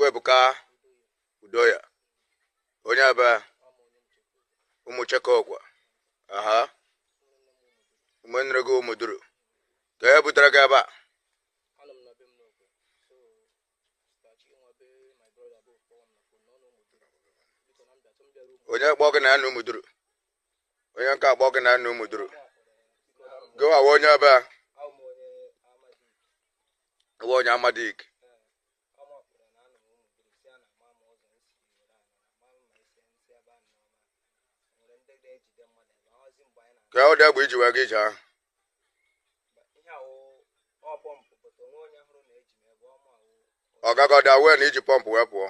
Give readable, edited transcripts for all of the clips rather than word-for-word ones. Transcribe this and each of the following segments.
Ebuka Udoya. Onyaba Umuchakokwa. Aha. Umenrego Muduru. Kaya Butragaba. Onya boga na anu muduru. Onya ka boga na anu muduru. Go a wonya ba. Wonya Amadik. Ka oda bu iji wage ja. Oga go da we na iji pump we po.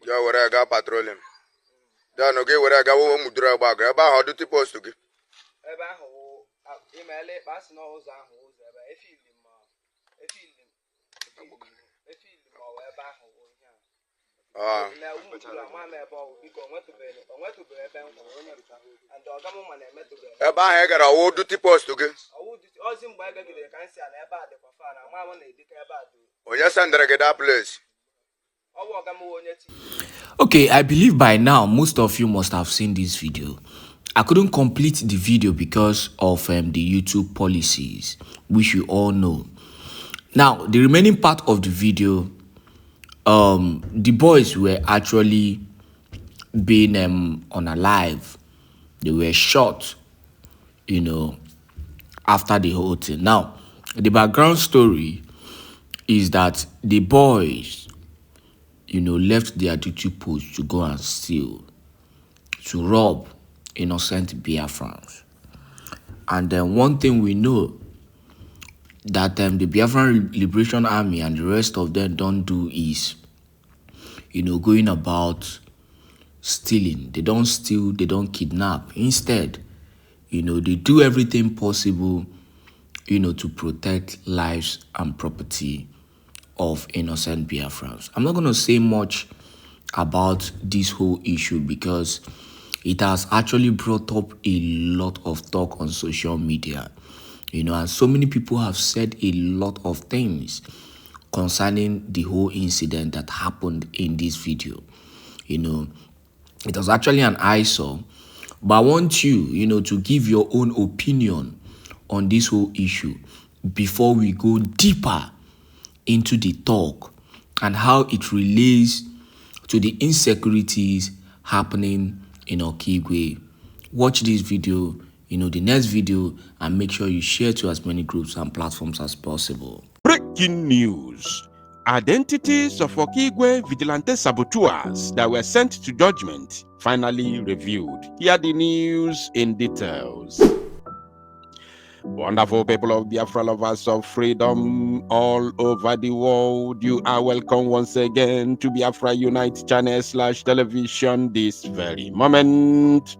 Ya were ga patrolling. Da no ge were ga wo mudura gba ga ba ho duty post gi. Ebe ahụ imele pass no ụzọ ahụ ụzọ ebe efili ma ebe ahụ onye a. Na umudura ma me ebe ọ biko nwetubere ebe onye bita and ọga ma na emetube. Ebe ahụ gara wo duty post gi. Ozi mgbe aga gidere ka nsi ala ebe a dịkwa fa na ma na edika ebe a dị. Onye sendere gi that place. Okay, I believe by now most of you must have seen this video. I couldn't complete the video because of the YouTube policies, which you all know. Now, the remaining part of the video, the boys were actually being unalive. They were shot, after the whole thing. Now, the background story is that the boys left their duty post to go and steal, to rob innocent Biafrans. And then one thing we know that the Biafran Liberation Army and the rest of them don't do is, going about stealing. They don't steal, they don't kidnap. Instead, they do everything possible, to protect lives and property of innocent Biafrans. I'm not going to say much about this whole issue because it has actually brought up a lot of talk on social media, and so many people have said a lot of things concerning the whole incident that happened in this video. It was actually an eyesore, but I want you, to give your own opinion on this whole issue before we go deeper into the talk and how it relates to the insecurities happening in Okigwe. Watch this video, the next video, and make sure you share to as many groups and platforms as possible. Breaking news. Identities of Okigwe Vigilante saboteurs that were sent to judgment finally revealed. Hear the news in details. Wonderful people of Biafra, lovers of freedom all over the world, you are welcome once again to Biafra Unite channel /television this very moment.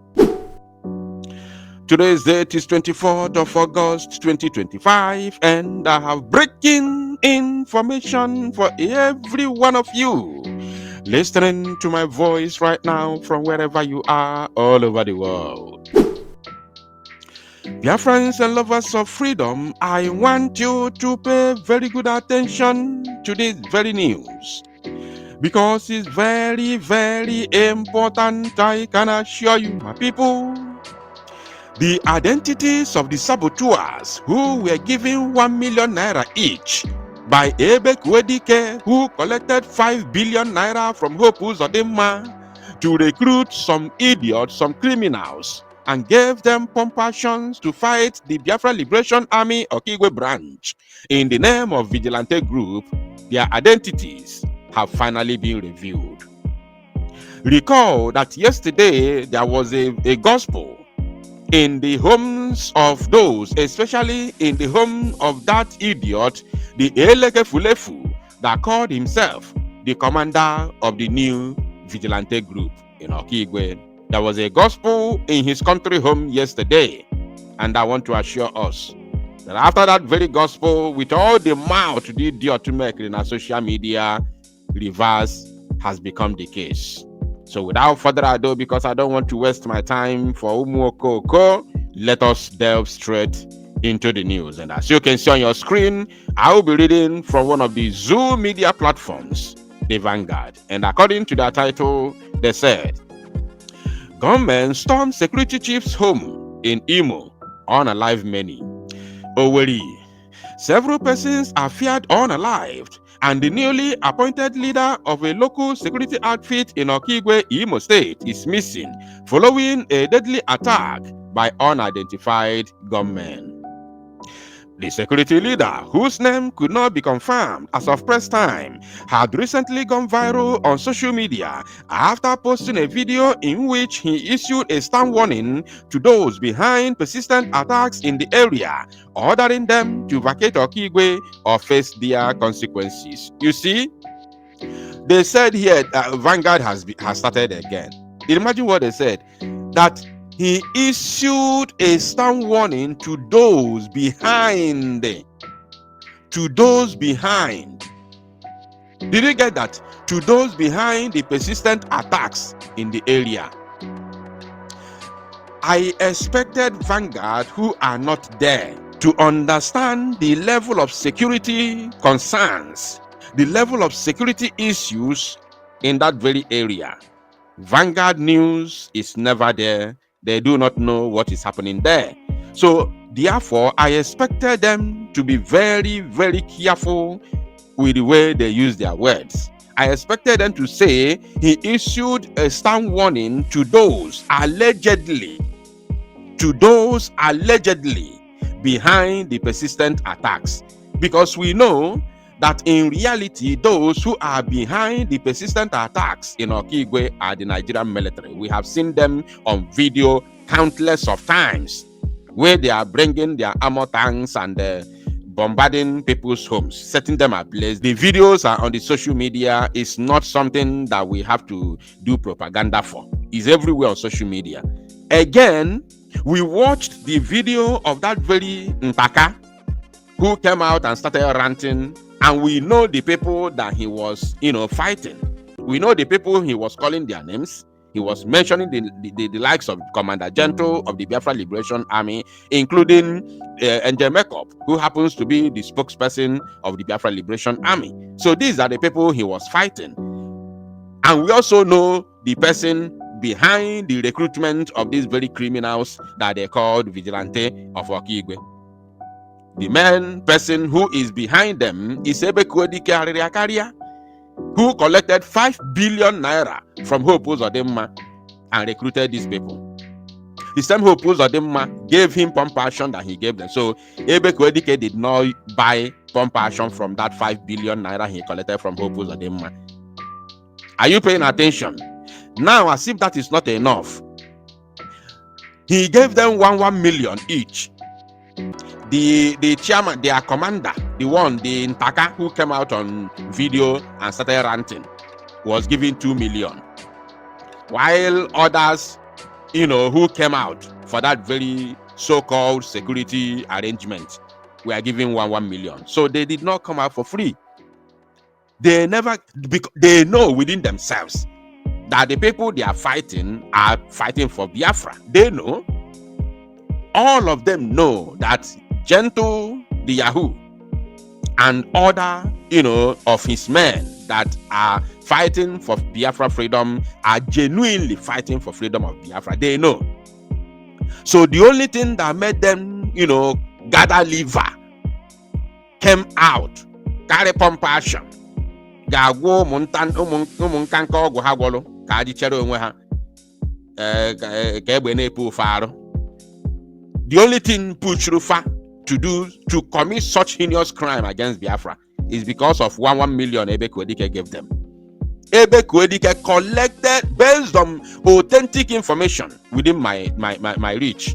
Today's date is 24th of August 2025, and I have breaking information for every one of you listening to my voice right now from wherever you are all over the world. Biafrans and lovers of freedom, I want you to pay very good attention to this very news because it's very, very important. I can assure you, my people, the identities of the saboteurs who were given 1 million naira each by Ebekuedike, who collected 5 billion naira from Hope Uzodinma to recruit some idiots, some criminals, and gave them compassions to fight the Biafra Liberation Army Okigwe branch in the name of Vigilante group. Their identities have finally been revealed. Recall that yesterday there was a gospel in the homes of those, especially in the home of that idiot, the Eleke Fulefu, that called himself the commander of the new Vigilante group in Okigwe. There was a gospel in his country home yesterday, and I want to assure us that after that very gospel, with all the mouth the idiot to make in our social media, reverse has become the case. So without further ado, because I don't want to waste my time for Umuokoko, let us delve straight into the news. And as you can see on your screen, I will be reading from one of the Zoo media platforms, the Vanguard. And according to their title, they said, gunmen stormed security chief's home in Imo, unalived many. Oweri, several persons are feared unalived, and the newly appointed leader of a local security outfit in Okigwe, Imo State, is missing following a deadly attack by unidentified gunmen. The security leader, whose name could not be confirmed as of press time, had recently gone viral on social media after posting a video in which he issued a stern warning to those behind persistent attacks in the area, ordering them to vacate Okigwe or face their consequences. You see, they said here that Vanguard has started again. Imagine what they said, that he issued a stern warning to those behind. To those behind. Did you get that? To those behind the persistent attacks in the area. I expected Vanguard, who are not there, to understand the level of security concerns, the level of security issues in that very area. Vanguard news is never there. They do not know what is happening there. So, therefore, I expected them to be very, very careful with the way they use their words. I expected them to say he issued a stern warning to those allegedly behind the persistent attacks. Because we know that in reality, those who are behind the persistent attacks in Okigwe are the Nigerian military. We have seen them on video countless of times, where they are bringing their armor tanks and bombarding people's homes, setting them ablaze. The videos are on the social media. It's not something that we have to do propaganda for. It's everywhere on social media. Again, we watched the video of that very Ntaka who came out and started ranting. And we know the people that he was, fighting. We know the people he was calling their names. He was mentioning the likes of Commander General of the Biafra Liberation Army, including Angel Makeup, who happens to be the spokesperson of the Biafra Liberation Army. So these are the people he was fighting. And we also know the person behind the recruitment of these very criminals that they called Vigilante of Okigwe. The main person who is behind them is Bļøødbáțħ, who collected 5 billion naira from Hope Uzodimma and recruited these people. The same Hope Uzodimma gave him pump action that he gave them. So Bļøødbáțħ did not buy pump action from that 5 billion naira he collected from Hope Uzodimma. Are you paying attention? Now, as if that is not enough, he gave them 1 million each. The chairman, their commander, the Ntaka who came out on video and started ranting, was given 2 million. While others, who came out for that very so-called security arrangement, were given 1 million. So they did not come out for free. They know within themselves that the people they are fighting for Biafra. They know. All of them know that Gentle, the Yahoo, and other, of his men that are fighting for Biafra freedom are genuinely fighting for freedom of Biafra. They know. So the only thing that made them, gather liver, came out, carry pump action. The only thing Puchrufa to commit such heinous crime against Biafra is because of 1 million Bļøødbáțħ gave them. Bļøødbáțħ collected based on authentic information within my reach.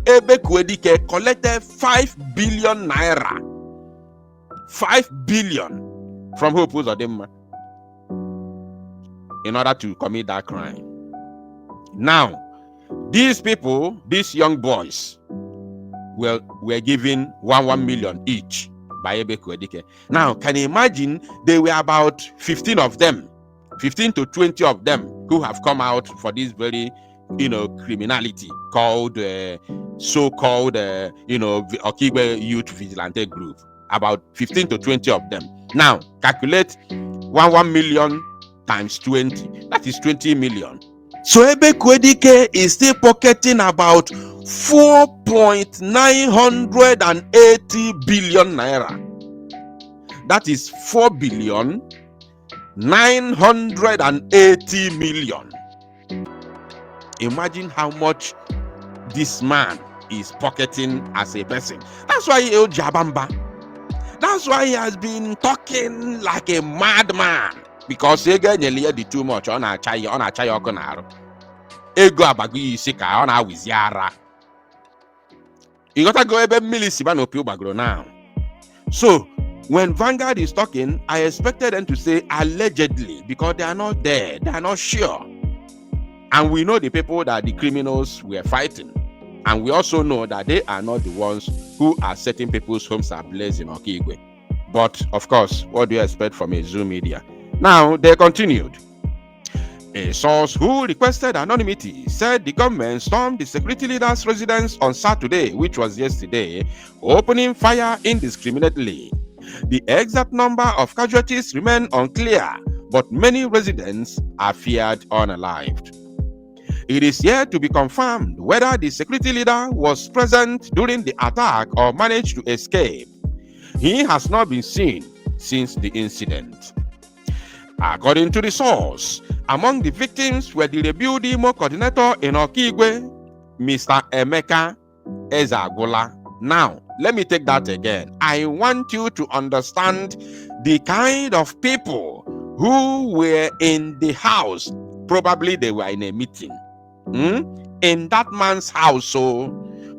Bļøødbáțħ collected 5 billion naira. 5 billion from Hope Uzodimma in order to commit that crime. Now, these people, these young boys, were given 1 million each by Bļøødbáțħ. Now, can you imagine? There were about 15 of them 15 to 20 of them who have come out for this very, criminality called so-called, Okigwe Youth Vigilante Group. About 15 to 20 of them. Now, calculate 1 million times 20. That is 20 million. So Ebe Kwedike is still pocketing about 4.980 billion naira. That is 4,980 million. Imagine how much this man is pocketing as a person. That's why he Jabamba. That's why he has been talking like a madman. Because ego nyeli di too much on a chai okonaro. Ego abagi isika on a wiziara. You gotta go ebe Militia no pio bagro now. So when Vanguard is talking, I expected them to say allegedly, because they are not there, they are not sure. And we know the people that the criminals were fighting. And we also know that they are not the ones who are setting people's homes ablaze in Okigwe. But of course, what do you expect from a Zoom media? Now, they continued. A source who requested anonymity said the government stormed the security leader's residence on Saturday, which was yesterday, opening fire indiscriminately. The exact number of casualties remain unclear, but many residents are feared unalived. It is yet to be confirmed whether the security leader was present during the attack or managed to escape. He has not been seen since the incident. According to the source, among the victims were the rebuild Imo coordinator in Okigwe, Mr. Emeka Ezagola. Now, let me take that again. I want you to understand the kind of people who were in the house. Probably they were in a meeting. In that man's house, so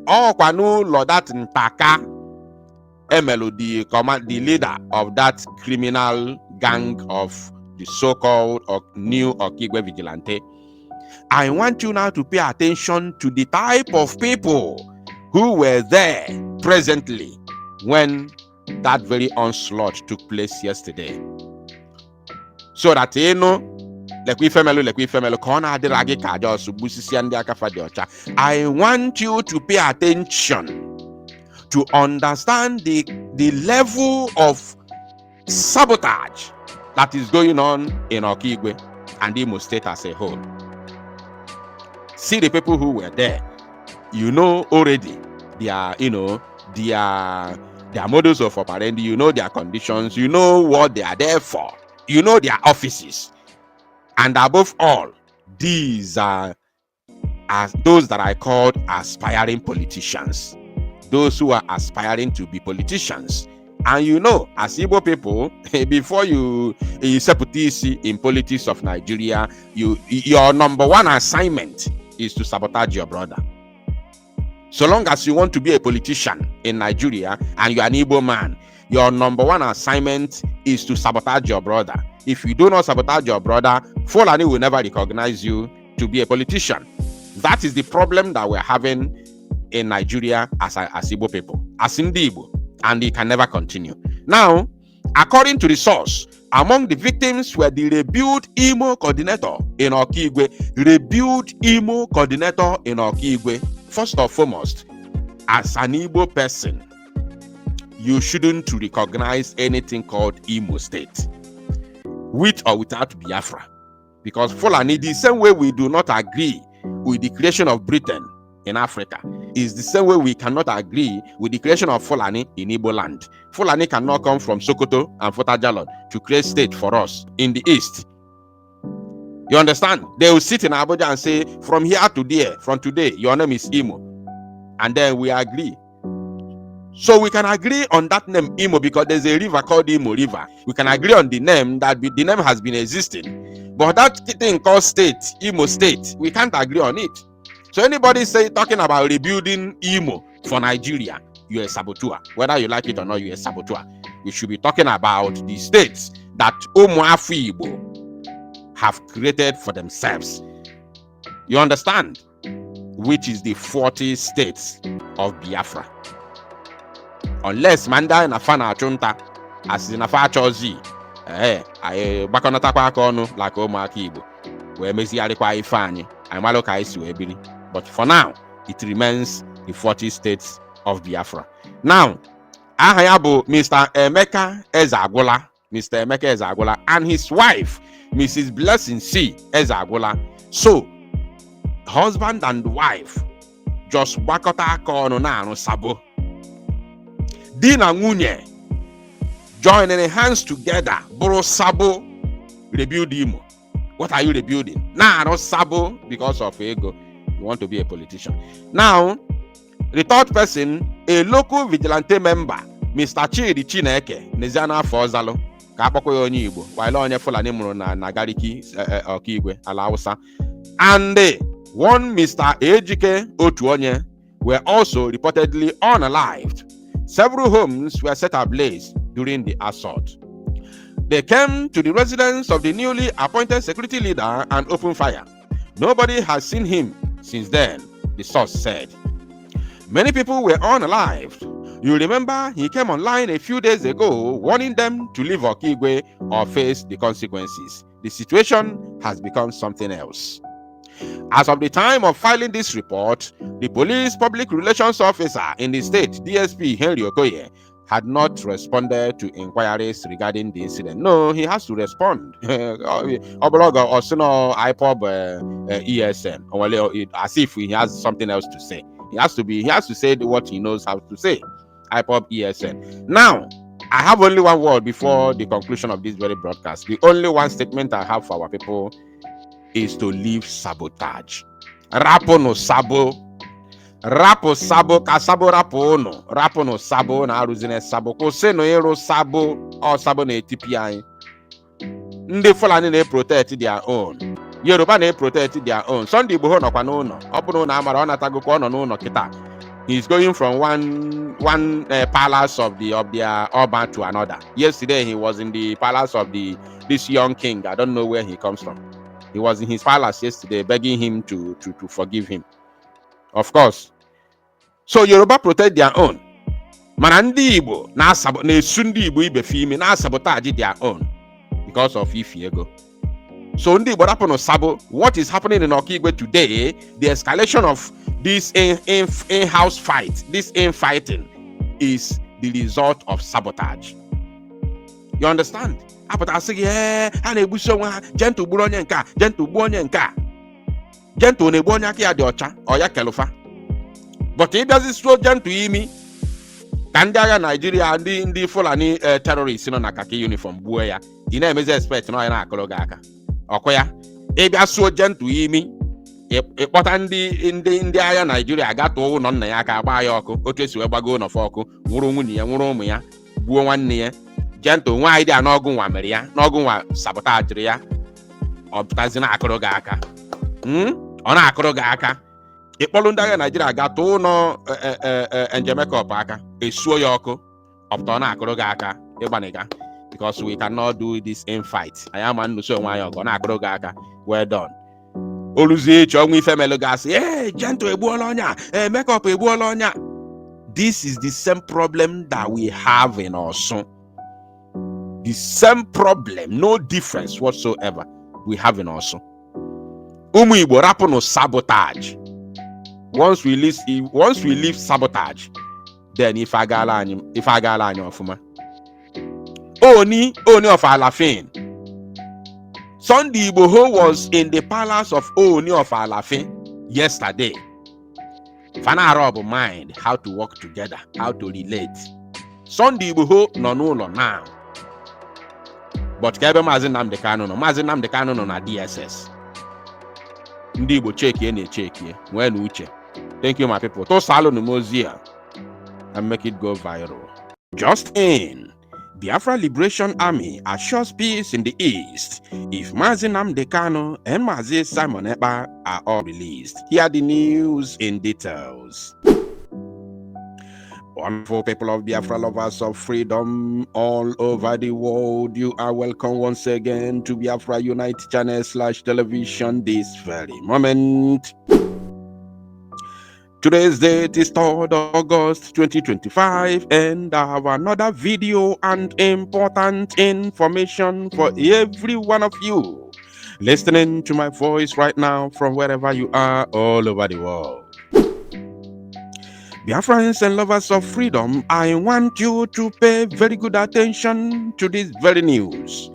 Kwanu Lodat Ntaka Emelo, the leader of that criminal gang of the so-called new Okigwe Vigilante. I want you now to pay attention to the type of people who were there presently when that very onslaught took place yesterday. So that I want you to pay attention to understand the level of sabotage that is going on in Okigwe and Imo State as a whole. See the people who were there. You know already their modus of operandi, you know their conditions, you know what they are there for, you know their offices. And above all, these are those that I called aspiring politicians. Those who are aspiring to be politicians. And you know, as Igbo people, before you set in politics of Nigeria, your number one assignment is to sabotage your brother. So long as you want to be a politician in Nigeria and you are an Igbo man, your number one assignment is to sabotage your brother. If you do not sabotage your brother, Fulani will never recognize you to be a politician. That is the problem that we're having in Nigeria as Igbo people, as in the Igbo, and it can never continue. Now, according to the source, among the victims were the rebuild Imo coordinator in Okigwe. Rebuild Imo coordinator in Okigwe. First and foremost, as an Igbo person, you shouldn't recognize anything called Imo State, with or without Biafra. Because Fulani, the same way we do not agree with the creation of Britain in Africa, is the same way we cannot agree with the creation of Fulani in Igbo land. Fulani cannot come from Sokoto and Fotajalon to create state for us in the east. You understand? They will sit in Abuja and say, from here to there, from today, your name is Imo. And then we agree. So we can agree on that name Imo because there's a river called Imo River. We can agree on the name that the name has been existing. But that thing called state, Imo State, we can't agree on it. So anybody talking about rebuilding Imo for Nigeria, you're a saboteur. Whether you like it or not, you're a saboteur. We should be talking about the states that Omuafu Igbo have created for themselves. You understand? Which is the 40 states of Biafra. Unless Manda and Afana Chunta, as in Afa Chozi, anyị gbakọnatakwa aka ọnụ laka ụmụaka Igbo wee mezigharịkwa ife anyị malụ ka anyị si wee biri. But for now, it remains the 40 states of Biafra. Now, aha ya bụ Mr. Emeka Ezeagwụla, Mr. Emeka Ezeagwụla, and his wife, Mrs. Blessing C. Ezeagwụla. So, husband and wife just gbakọta aka ọnụ na-arụ Sabo. Di na nwunye joining hands together, bụrụ Sabo rebuild Imo. What are you rebuilding? Na-arụ Sabo because of ego. You want to be a politician. Now, the third person, a local vigilante member, Mr. Chidi Chineke, Neziana Fozalo, ka akpọkwa ya onye Igbo, while onye Fulani mụrụ na Gariki, Okigwe, ala Hausa, and one Mr. Ejike Otuonye were also reportedly unalived. Several homes were set ablaze during the assault. They came to the residence of the newly appointed security leader and opened fire. Nobody has seen him since then, the source said. Many people were unalived. You remember he came online a few days ago warning them to leave Okigwe or face the consequences. The situation has become something else. As of the time of filing this report, the police public relations officer in the state, DSP Henry Okoye, had not responded to inquiries regarding the incident. No, he has to respond. Obologo or Sino IPOB ESN, as if he has something else to say. He has to say what he knows how to say. IPOB ESN. Now, I have only one word before the conclusion of this very broadcast. The only one statement I have for our people is to leave sabotage. Rapo no Sabo. Rapo Sabo ka Sabo rapo no. Rapo no Sabo na aruzine Sabo. Kose no ero Sabo or Sabo na etipi anyị. Ndị Fulani na protect their own. Yoruba na protect their own. Sunday Igbo nọkwa n'ụlọ. Ọ bụrụ na amara ọ natagokwa ọ nọ n'ụlọ kịta. He's going from one palace of their urban to another. Yesterday he was in the palace of this young king. I don't know where he comes from. He was in his palace yesterday begging him to forgive him. Of course. So Yoruba protect their own. Mana ndị Igbo na-esu ndị Igbo ibe fimi na sabotage their own because of ifi ego. So ndị Igbo rapụ no Sabo. What is happening in Okigwe today, the escalation of this in-house fight, this infighting, is the result of sabotage. You understand? Apụta sị gị ha na-egbusi onwe ha, gentle gburu onye nke a, gentle gbuo onye nke a. Gentle na-egbu onye aka ya dị ọcha, ọ ya kelufa. But ịbịazi so gentle imi ka ndị agha Nigeria, ndị Fulani terrorists nọ na kaki uniform gbuo ya, ị na-emezi expect na ọ ya na-akụrụ gị aka. Ọkụ ya, ịbịa so gentle imi, ịkpọta ndị agha Nigeria gatụọ ụlọ nna ya aka agba ya ọkụ, otu esi wee gbago ụlọ ọkụ, nwụrụ nwunye ya, nwụrụ ụmụ ya, gbuo nwanne ya. Gentle nwaanyị dị n'ọgụ nwa mere ya, n'ọgụ nwa sabotage ya, ọ pụtazi na-akụrụ gị aka. Ọ na-akụrụ gị aka. Ịkpọrọ ndị agha Nigeria gatụọ ụlọ Njemekọp aka, esuo ya ọkụ, ọ pụta ọ na-akụrụ gị aka ịgbaniga. Because we cannot do this in fight. I am an so my ọgụ. Well done. Oluzie chọnwụ ife melu gasị, Gentle egbuola ọnya, Makeup egbuola ọnya. This is the same problem that we have in Osun. The same problem, no difference whatsoever we have in Osun. Ụmụ Igbo rapụ no sabotage. Once we leave sabotage, then if I gala anyị ọfụma. Oni of Alafin. Sunday Igboho was in the palace of Oni of Alafin yesterday. Fana Rob mind how to work together, how to relate. Sunday Igboho no now. But Kebe Mazi Nnamdi Kanu no na DSS. Ndị Igbo check ye. When uche. Thank you, my people. To salo no mozia and make it go viral. Just in. Biafra Liberation Army assures peace in the east if Mazi Nnamdi Kanu and Mazi Simon Ekpa are all released. Here the news in details. Wonderful people of Biafra, lovers of freedom all over the world, you are welcome once again to Biafra Unite channel /television this very moment. Today's date is 3rd August 2025, and I have another video and important information for every one of you listening to my voice right now from wherever you are all over the world. Biafrans and lovers of freedom, I want you to pay very good attention to this very news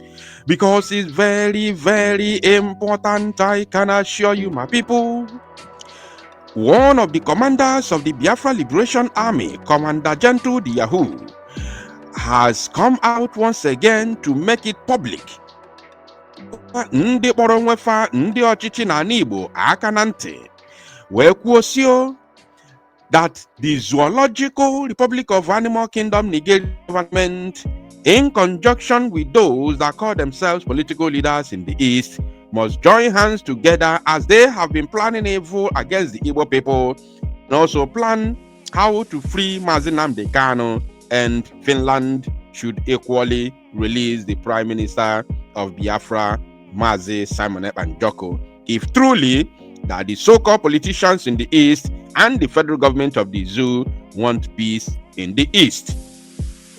because it's very, very important. I can assure you, my people. One of the commanders of the Biafra Liberation Army, Commander Gentle the Yahoo, has come out once again to make it public. Ndị kpọrọ nwefa ndị ọchịchị na Igbo aka na ntị wee kwuosio that the Zoological Republic of Animal Kingdom Nigeria government, in conjunction with those that call themselves political leaders in the East, must join hands together as they have been planning evil against the Igbo people and also plan how to free Mazi Nnamdi Kanu, and Finland should equally release the Prime Minister of Biafra, Mazi Simon Ekpa Njoku, if truly that the so-called politicians in the East and the federal government of the zoo want peace in the East.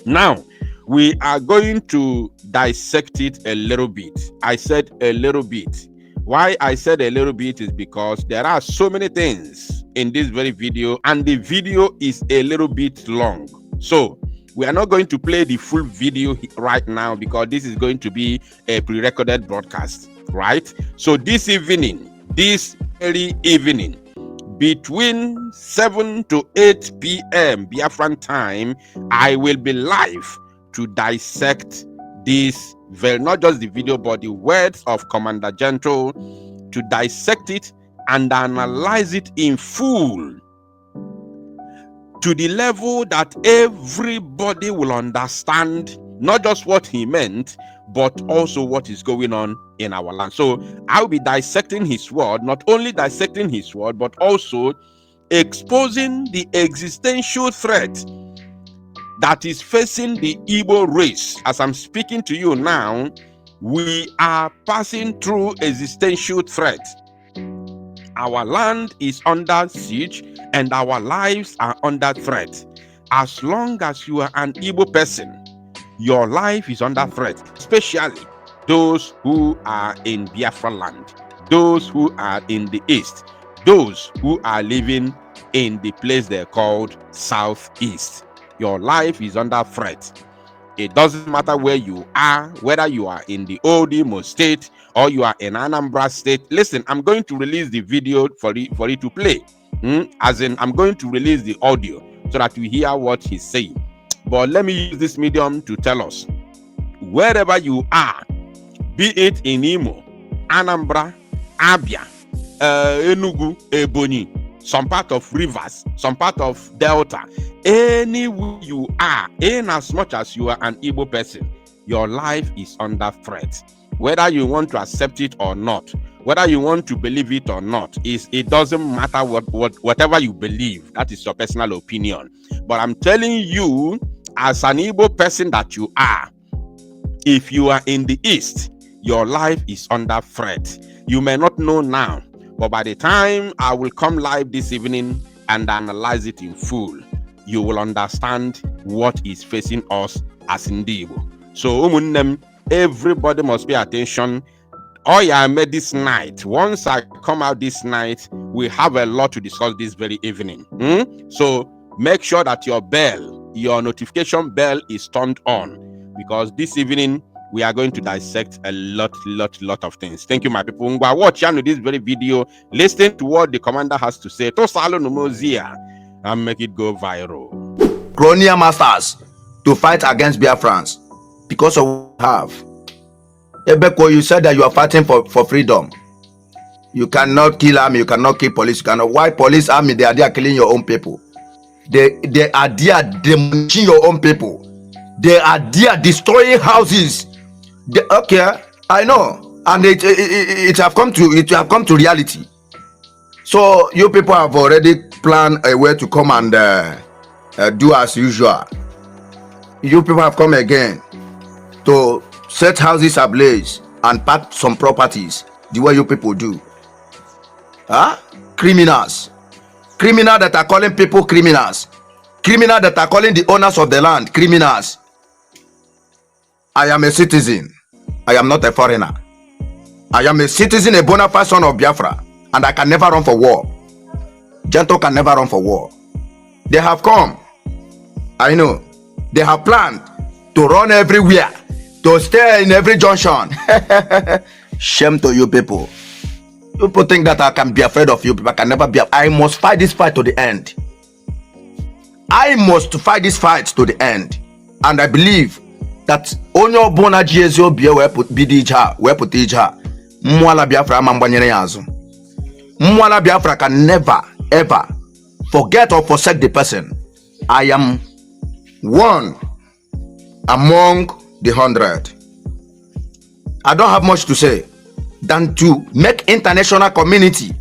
Now, we are going to dissect it a little bit. I said a little bit. Why I said a little bit is because there are so many things in this very video, and the video is a little bit long. So, we are not going to play the full video right now because this is going to be a pre-recorded broadcast, right? So this evening, this very evening, between 7 to 8 p.m. Biafran time, I will be live to dissect this, not just the video, but the words of Commander Gentle, to dissect it and analyze it in full to the level that everybody will understand not just what he meant, but also what is going on in our land. So I'll be dissecting his word, not only dissecting his word, but also exposing the existential threat that is facing the Igbo race. As I'm speaking to you now, we are passing through existential threat. Our land is under siege and our lives are under threat. As long as you are an Igbo person, your life is under threat, especially those who are in Biafra land, those who are in the East, those who are living in the place they're called Southeast. Your life is under threat. It doesn't matter where you are, whether you are in the old Imo state or you are in Anambra state. Listen, I'm going to release the video for it to play. As in, I'm going to release the audio so that we hear what he's saying. But let me use this medium to tell us, wherever you are, be it in Imo, Anambra, Abia, Enugu, Ebonyi, some part of Rivers, some part of Delta, anywhere you are, in as much as you are an Igbo person, your life is under threat. Whether you want to accept it or not, whether you want to believe it or not, it doesn't matter whatever you believe. That is your personal opinion. But I'm telling you, as an Igbo person that you are, if you are in the East, your life is under threat. You may not know now, but by the time I will come live this evening and analyze it in full, you will understand what is facing us as Igbo. So, everybody must pay attention. Oh yeah, I made this night. Once I come out this night, we have a lot to discuss this very evening. So make sure that your bell, your notification bell is turned on, because this evening we are going to dissect a lot of things. Thank you, my people. Watch this very video, listen to what the commander has to say, and make it go viral. Colonial masters to fight against Biafrans because of what we have. Ebeko, you said that you are fighting for freedom. You cannot kill army, you cannot kill police, you cannot. Why police army? They are there killing your own people. They are there demolishing your own people. They are there destroying houses. Okay, I know, and it have come to reality. So you people have already planned a way to come and do as usual. You people have come again to set houses ablaze and pack some properties the way you people do. Criminals. criminals that are calling people criminals, criminals that are calling the owners of the land criminals. I am a citizen. I am not a foreigner. I am a citizen, a bona fide son of Biafra, and I can never run for war. Gento can never run for war. They have come. I know. They have planned to run everywhere, to stay in every junction. Shame to you people. You people think that I can be afraid of you people. I can never be. I must fight this fight to the end. I must fight this fight to the end. And I believe that onyo bona GSO be where put BDJ, where put ija. Mwala Biafra mambanyere yazo. Mwala Biafra can never ever forget or forsake the person. I am one among the 100. I don't have much to say than to make international community,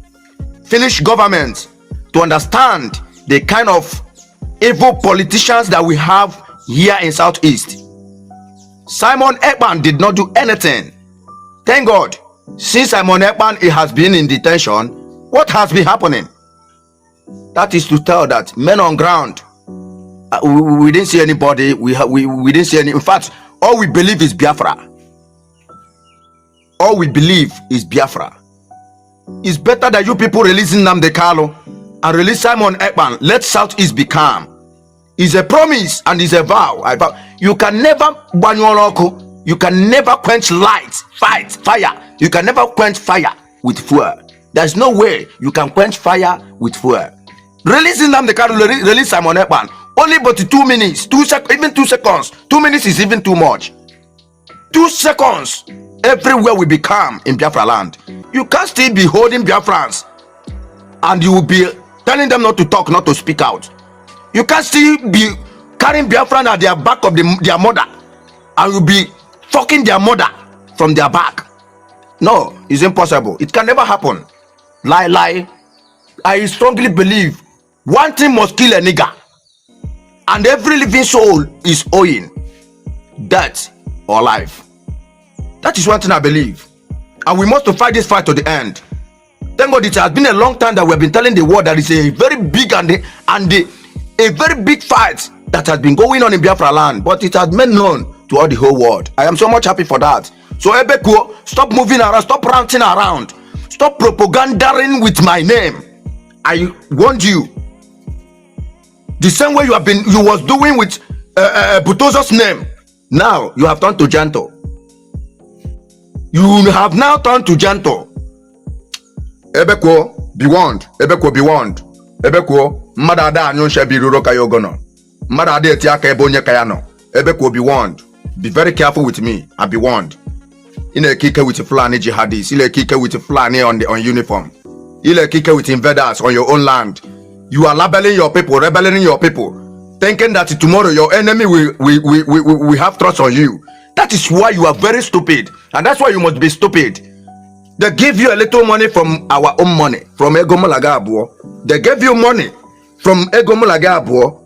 Finnish government to understand the kind of evil politicians that we have here in Southeast. Simon Ekman did not do anything. Thank God. Since Simon Ekman has been in detention, what has been happening? That is to tell that men on ground, we didn't see anybody. We didn't see any. In fact, all we believe is Biafra. All we believe is Biafra. It's better that you people releasing Nnamdi Kanu and release Simon Ekman. Let Southeast be calm. It's a promise and it's a vow. I vow. You can never you can never quench light, fire. You can never quench fire with fuel. There's no way you can quench fire with fuel. Releasing Nnamdi Kanu, release Simon Ekman. Only but 2 minutes, even 2 seconds. 2 minutes is even too much. 2 seconds. Everywhere will be calm in Biafra land. You can't still be holding Biafrans and you will be telling them not to talk, not to speak out. You can't still be carrying Biafran at their back of their mother and you'll be fucking their mother from their back. No, it's impossible. It can never happen. Lie. I strongly believe one thing must kill a nigger, and every living soul is owing death or life. That is one thing I believe, and we must fight this fight to the end. Thank God it has been a long time that we have been telling the world that it's a very big and a very big fight that has been going on in Biafra land, but it has made known to all the whole world. I am so much happy for that. So Ebeko, stop moving around, stop ranting around, stop propagandering with my name. I want you. The same way you was doing with Butozo's name. Now you have turned to gentle. You have now turned to gentle. Ebeko, be warned. Ebeko, be warned. Ebeko, madada anyon shebi ruro kayogono. Madada etiaka ebonye kayano. Ebeko, be warned. Be very careful with me. I be warned. Ile kike with Fulani jihadis. Ile kike with Fulani on uniform. Ile kike with invaders on your own land. You are labeling your people, rebelling your people, thinking that tomorrow your enemy will have trust on you. That is why you are very stupid, and that's why you must be stupid. They give you a little money from our own money, from Egomolagabuo. They gave you money from Egomolagabuo,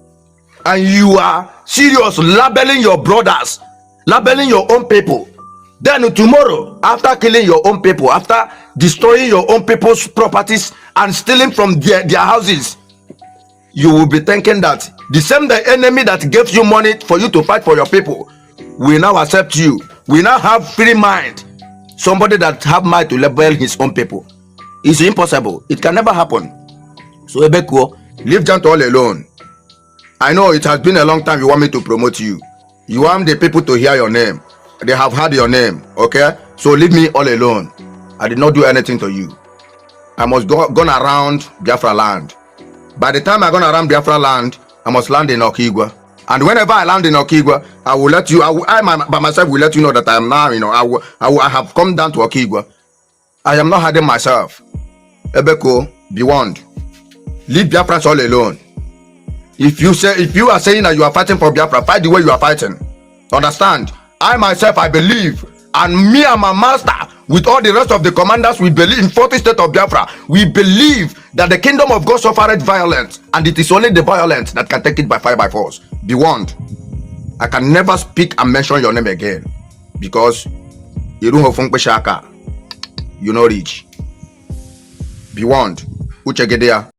and you are serious labeling your brothers, labeling your own people. Then tomorrow, after killing your own people, after destroying your own people's properties and stealing from their houses, you will be thinking that the enemy that gives you money for you to fight for your people will now accept you. We now have free mind. Somebody that have mind to label his own people. It's impossible. It can never happen. So Ebeko, leave Janto all alone. I know it has been a long time you want me to promote you. You want the people to hear your name. They have heard your name, okay? So leave me all alone. I did not do anything to you. I must go around Biafra land. By the time I go around Biafra land, I must land in Okigwe. And whenever I land in Okigwe, I will let you, by myself will let you know that I am now, I have come down to Okigwe. I am not hiding myself. Ebeko, be warned. Leave Biafrans all alone. If you are saying that you are fighting for Biafra, fight the way you are fighting. Understand? I myself, I believe, and me and my master, with all the rest of the commanders, we believe in 40th state of Biafra. We believe that the kingdom of God suffered violence, and it is only the violent that can take it by fire by force. Be warned. I can never speak and mention your name again, because you know rich. Be warned. Uche Gedea.